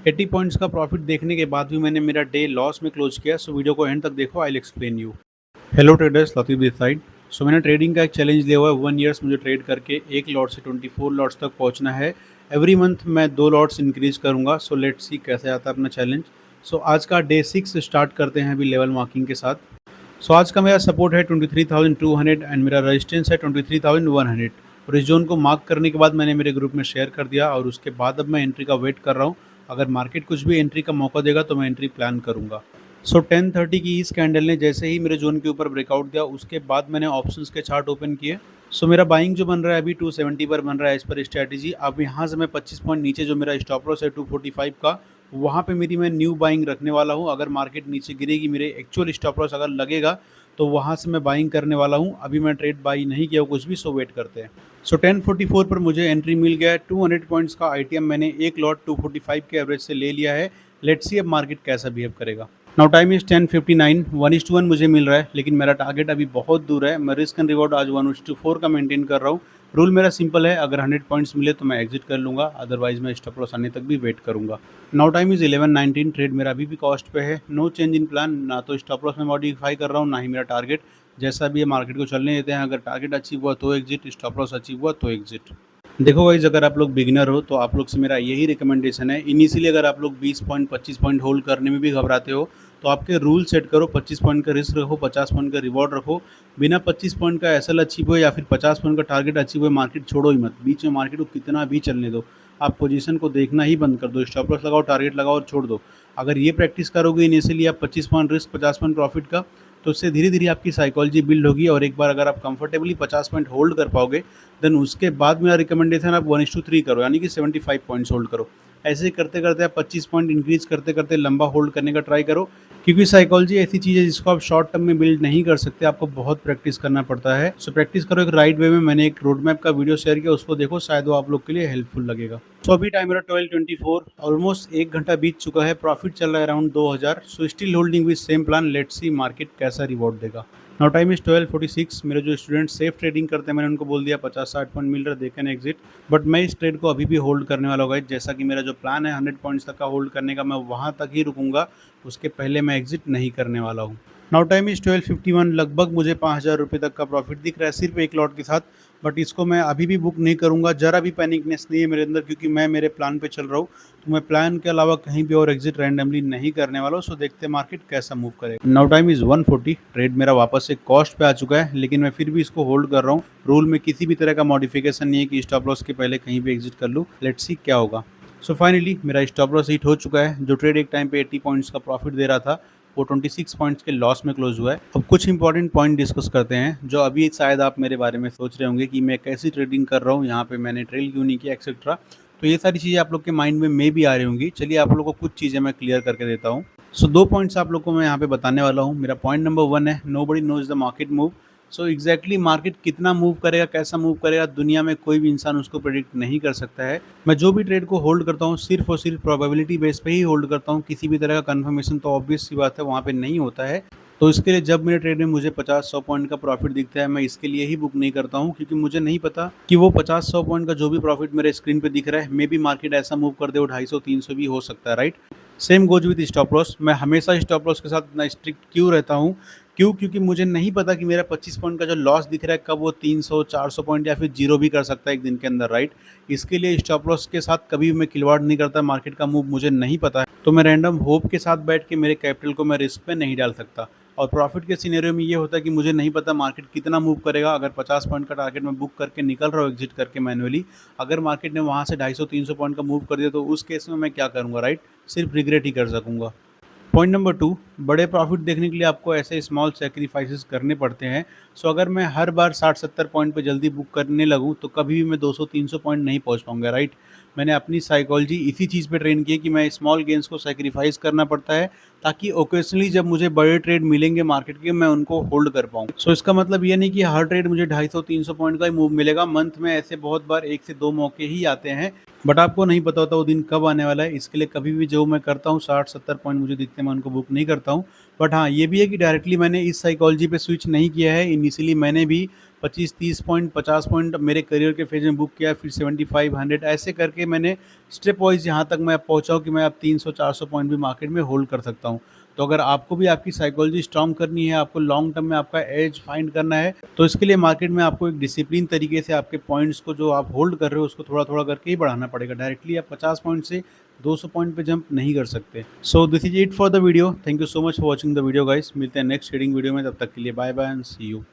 80 points का profit देखने के बाद भी मैंने मेरा डे लॉस में क्लोज किया। सो वीडियो को एंड तक देखो, I will explain you. Hello traders, Latif this side. So मैंने ट्रेडिंग का एक चैलेंज लिया हुआ है। 1 ईयर्स मुझे ट्रेड करके एक लॉट से 24 लॉट्स तक पहुंचना है। एवरी मंथ मैं 2 लॉट्स इंक्रीज करूंगा। सो लेट्स सी कैसे आता है अपना चैलेंज। सो आज का डे 6 स्टार्ट करते हैं अभी लेवल मार्किंग के साथ। सो आज का मेरा सपोर्ट है 23,200 एंड मेरा रेजिस्टेंस है 23,100। और इस जोन को मार्क करने के बाद मैंने मेरे ग्रुप में शेयर कर दिया और उसके बाद अब मैं एंट्री का वेट कर रहा हूँ। अगर मार्केट कुछ भी एंट्री का मौका देगा तो मैं एंट्री प्लान करूँगा। सो 10:30 की इस कैंडल ने जैसे ही मेरे जोन के ऊपर ब्रेकआउट दिया उसके बाद मैंने ऑप्शंस के चार्ट ओपन किए। सो मेरा बाइंग जो बन रहा है अभी 270 पर बन रहा है एज पर स्ट्रैटेजी। अब यहाँ से मैं 25 पॉइंट नीचे जो मेरा स्टॉप लॉस है 245 का, वहाँ पे मेरी मैं न्यू बाइंग रखने वाला हूँ। अगर मार्केट नीचे गिरेगी, मेरे एक्चुअल स्टॉप लॉस अगर लगेगा तो वहाँ से मैं बाइंग करने वाला हूँ। अभी मैं ट्रेड बाई नहीं किया कुछ भी, सो वेट करते हैं। सो 10:44 पर मुझे एंट्री मिल गया है। 200 पॉइंट्स का आईटीएम मैंने एक लॉट 245 के एवरेज से ले लिया है। लेट्स सी अब मार्केट कैसा बिहेव करेगा। Now time is 10:59। 1:1 मुझे मिल रहा है, लेकिन मेरा टारगेट अभी बहुत दूर है। मैं रिस्क एंड रिवॉर्ड आज 1:4 का मेंटेन कर रहा हूँ। रूल मेरा सिंपल है, अगर 100 पॉइंट्स मिले तो मैं एग्जिट कर लूँगा, अदरवाइज मैं स्टॉप लॉस आने तक भी वेट करूँगा। Now time is 11:19। ट्रेड मेरा अभी भी कॉस्ट पे है। नो चेंज इन प्लान, ना तो स्टॉप लॉस में मॉडिफाई कर रहा हूँ ना ही मेरा टारगेट। जैसा भी है मार्केट को चलने देते हैं। अगर टारगेट अचीव हुआ तो एग्जिट, स्टॉप लॉस अचीव हुआ तो एग्जिट। देखो गाइस, अगर आप लोग बिगिनर हो तो आप लोग से मेरा यही रिकमेंडेशन है। इनिशियली अगर आप लोग 20 पॉइंट 25 पॉइंट होल्ड करने में भी घबराते हो तो आपके रूल सेट करो। 25 पॉइंट का रिस्क रखो, 50 पॉइंट का रिवॉर्ड रखो। बिना 25 पॉइंट का एसएल अचीव हो या फिर 50 पॉइंट का टारगेट अचीव हो, मार्केट छोड़ो ही मत। बीच में मार्केट को कितना भी चलने दो, आप पोजीशन को देखना ही बंद कर दो। स्टॉप लॉस लगाओ, टारगेट लगाओ और छोड़ दो। अगर ये प्रैक्टिस करोगे इनिशियली आप 25 पॉइंट रिस्क 50 पॉइंट प्रॉफिट का, तो उससे धीरे धीरे आपकी साइकोलॉजी बिल्ड होगी। और एक बार अगर आप कंफर्टेबली 50 पॉइंट होल्ड कर पाओगे, देन उसके बाद मेरा रिकमेंडेशन आप 1:3 करो, यानी कि 75 पॉइंट्स होल्ड करो। ऐसे करते करते आप 25 पॉइंट इंक्रीज करते करते लंबा होल्ड करने का ट्राई करो। क्योंकि साइकोलॉजी ऐसी चीज़ है जिसको आप शॉर्ट टर्म में बिल्ड नहीं कर सकते, आपको बहुत प्रैक्टिस करना पड़ता है। सो प्रैक्टिस करो एक राइट वे में। मैंने एक रोड मैप का वीडियो शेयर किया, उसको देखो, शायद वो आप लोग के लिए हेल्पफुल लगेगा। सो अभी टाइम मेरा 12:24, ऑलमोस्ट 1 घंटा बीत चुका है। प्रॉफिट चल रहा है around 2000। So still holding with same plan. Let's see market कैसा रिवॉर्ड देगा। Now time is 12:46। मेरे जो स्टूडेंट सेफ ट्रेडिंग करते हैं मैंने उनको बोल दिया 50-60 पॉइंट मिल रहा है, दे कैन एग्जिट। बट मैं इस ट्रेड को अभी भी होल्ड करने वाला होगा। जैसा कि मेरा जो प्लान है 100 पॉइंट्स तक का होल्ड करने का, मैं वहाँ तक ही रुकूंगा, उसके पहले मैं एग्जिट नहीं करने वाला हूँ। Now time is 12:51। लगभग मुझे 5,000 रुपये तक का प्रॉफिट दिख रहा है सिर्फ एक लॉट के साथ। बट इसको मैं अभी भी बुक नहीं करूँगा। ज़रा भी पैनिकनेस नहीं है मेरे अंदर, क्योंकि मैं मेरे प्लान पे चल रहा हूँ। तो मैं प्लान के अलावा कहीं भी और एग्जिट रैंडमली नहीं करने वाला हूँ। सो देखते हैं मार्केट कैसा मूव करेगा। Now time is 1:40। ट्रेड मेरा वापस से कॉस्ट पे आ चुका है, लेकिन मैं फिर भी इसको होल्ड कर रहा हूँ। रूल में किसी भी तरह का मॉडिफिकेशन नहीं है कि स्टॉप लॉस के पहले कहीं भी एग्जिट कर लूँ। लेट्स सी क्या होगा। सो फाइनली मेरा स्टॉप लॉस हिट हो चुका है। जो ट्रेड एक टाइम पे 80 पॉइंट्स का प्रॉफिट दे रहा था, वो 26 पॉइंट्स के लॉस में क्लोज हुआ है। अब कुछ इंपॉर्टेंट पॉइंट डिस्कस करते हैं। जो अभी शायद आप मेरे बारे में सोच रहे होंगे कि मैं कैसी ट्रेडिंग कर रहा हूँ, यहाँ पे मैंने ट्रेल क्यों नहीं किया, एक्सेट्रा। तो ये सारी चीज़ें आप लोग के माइंड में भी आ रही होंगी। चलिए आप लोगों को कुछ चीज़ें मैं क्लियर करके देता हूँ। सो 2 पॉइंट्स आप लोग को मैं यहाँ पे बताने वाला हूँ। मेरा पॉइंट नंबर 1 है, nobody knows the market move. So exactly market कितना मूव करेगा, कैसा मूव करेगा, दुनिया में कोई भी इंसान उसको प्रेडिक्ट नहीं कर सकता है। मैं जो भी ट्रेड को होल्ड करता हूँ सिर्फ और सिर्फ प्रोबेबिलिटी बेस पे ही होल्ड करता हूँ। किसी भी तरह का कंफर्मेशन तो ऑब्वियस सी बात है वहाँ पे नहीं होता है। तो इसके लिए जब मेरे ट्रेड में मुझे 50-100 पॉइंट का प्रॉफिट दिखता है, मैं इसके लिए ही बुक नहीं करता हूँ, क्योंकि मुझे नहीं पता कि वो 50-100 पॉइंट का जो भी प्रॉफिट मेरे स्क्रीन पे दिख रहा है, मे बी मार्केट ऐसा मूव कर दे वो 250-300 भी हो सकता है, right. Same goes with stop loss. मैं हमेशा स्टॉप लॉस के साथ इतना स्ट्रिक्ट क्यों रहता हूँ? क्योंकि मुझे नहीं पता कि मेरा 25 पॉइंट का जो लॉस दिख रहा है कब वो 300-400 पॉइंट या फिर जीरो भी कर सकता है एक दिन के अंदर, राइट। इसके लिए स्टॉप लॉस के साथ कभी भी मैं खिलवाड़ नहीं करता। मार्केट का मूव मुझे नहीं पता है, तो मैं रैंडम होप के साथ बैठ के मेरे कैपिटल को मैं रिस्क पे नहीं डाल सकता। और प्रॉफिट के सिनेरियो में ये होता है कि मुझे नहीं पता मार्केट कितना मूव करेगा। अगर 50 पॉइंट का टारगेट मैं बुक करके निकल रहा हूँ एग्जिट करके मैनुअली, अगर मार्केट ने वहाँ से 250-300 पॉइंट का मूव कर दिया तो उस केस में मैं क्या करूँगा, राइट। सिर्फ रिग्रेट ही कर सकूँगा। पॉइंट नंबर 2, बड़े प्रॉफिट देखने के लिए आपको ऐसे स्मॉल सैक्रिफाइसेस करने पड़ते हैं। सो अगर मैं हर बार 60-70 पॉइंट पे जल्दी बुक करने लगूँ तो कभी भी मैं 200-300 पॉइंट नहीं पहुंच पाऊंगा, राइट। मैंने अपनी साइकोलॉजी इसी चीज़ पे ट्रेन की है कि मैं स्मॉल गेंस को सैक्रिफाइस करना पड़ता है, ताकि ओकेजनली जब मुझे बड़े ट्रेड मिलेंगे मार्केट के, मैं उनको होल्ड कर पाऊँ। सो इसका मतलब ये नहीं कि हर ट्रेड मुझे 250-300 पॉइंट का ही मूव मिलेगा। मंथ में ऐसे बहुत बार 1 से 2 मौके ही आते हैं, बट आपको नहीं पता होता वो दिन कब आने वाला है। इसके लिए कभी भी जो मैं करता हूँ 60-70 पॉइंट मुझे दिखते हैं मैं उनको बुक नहीं करता हूँ। बट हाँ, ये भी है कि डायरेक्टली मैंने इस साइकोलॉजी पे स्विच नहीं किया है। इनिशियली मैंने भी 25-30 पॉइंट 50 पॉइंट मेरे करियर के फेज में बुक किया, फिर 75 100 ऐसे करके मैंने स्टेप वाइज यहाँ तक मैं पहुँचा हूँ कि मैं अब 300-400 पॉइंट भी मार्केट में होल्ड कर सकता हूँ। तो अगर आपको भी आपकी साइकोलॉजी स्ट्रॉन्ग करनी है, आपको लॉन्ग टर्म में आपका एज फाइंड करना है, तो इसके लिए मार्केट में आपको एक डिसिप्लिन तरीके से आपके पॉइंट्स को जो आप होल्ड कर रहे हो उसको थोड़ा-थोड़ा करके ही बढ़ाना पड़ेगा। डायरेक्टली आप 50 पॉइंट से 200 पॉइंट पे जंप नहीं कर सकते। So this is it for the video. Thank you so much for watching the video guys. मिलते हैं नेक्स्ट ट्रेडिंग वीडियो में, तब तक के लिए bye bye and see you.